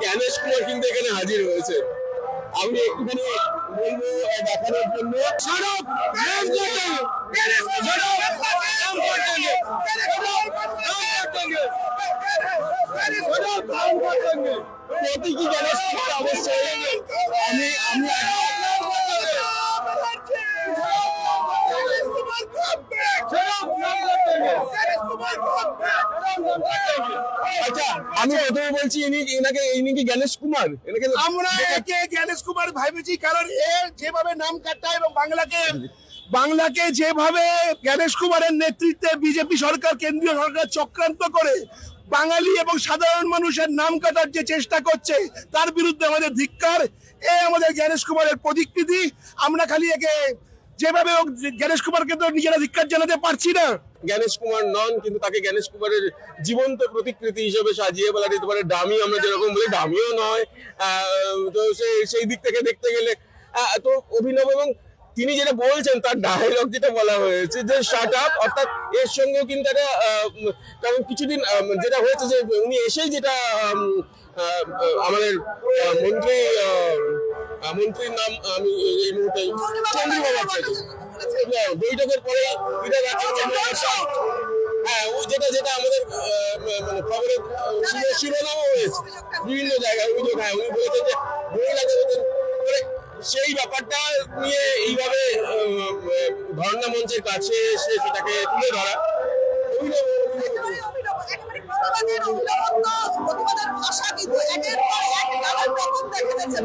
জ্ঞানেশ কুমার কিন্তু এখানে হাজির হয়েছে। আমি একটুখানি বলবো দেখানোর জন্য প্রতীকী জ্ঞানেশ কুমার অবশ্যই আমি আচ্ছা আমি প্রথমে বলছি ইনি কি জ্ঞানেশ কুমার? আমরা একে জ্ঞানেশ কুমার ভাবেছি, কারণ এর যেভাবে নাম কাটা এবং বাংলাকে যেভাবে জ্ঞানেশ কুমারের নেতৃত্বে বিজেপি সরকার, কেন্দ্রীয় সরকার চক্রান্ত করে বাঙালি এবং সাধারণ মানুষের নাম কাটার যে চেষ্টা করছে, তার বিরুদ্ধে আমাদের ধিক্কার। আমাদের জ্ঞানেশ কুমারের প্রতিকৃতি। আমরা খালি একে যেভাবে জ্ঞানেশ কুমারকে তো নিজেরা ধিক্কার জানাতে পারছি না। জ্ঞানেশ কুমার নন, কিন্তু তাকে জ্ঞানেশ কুমারের জীবন্ত প্রতিকৃতি হিসেবে সাজিয়ে বলা যেতে পারে। ডামি আমরা যেরকম বলি, ডামিও নয়। তো সেই দিক থেকে দেখতে গেলে তো অভিনব, এবং তিনি যেটা বলছেন তার ডায়লগ যেটা বলা হয়েছে যে শাট আপ, অর্থাৎ এর সঙ্গে কিন্তু একটা কারণ কিছুদিন যেটা হয়েছে যে উনি এসেই যেটা আমাদের মন্ত্রীর নাম আমি এই মুহূর্তে চন্দ্রবাবু বৈঠকের পরে হ্যাঁ যেটা আমাদের মানে খবরের শিরোনামও হয়েছে বিভিন্ন জায়গায় অভিযোগ। হ্যাঁ উনি বলেছেন যে মহিলাদের সেই ব্যাপারটা নিয়ে এইভাবে ধর্ণা মঞ্চের কাছে এসে সেটাকে তুলে ধরা প্রতিবাদের ভাষা কিন্তু একের পর এক নানান রকম দেখা যাচ্ছে।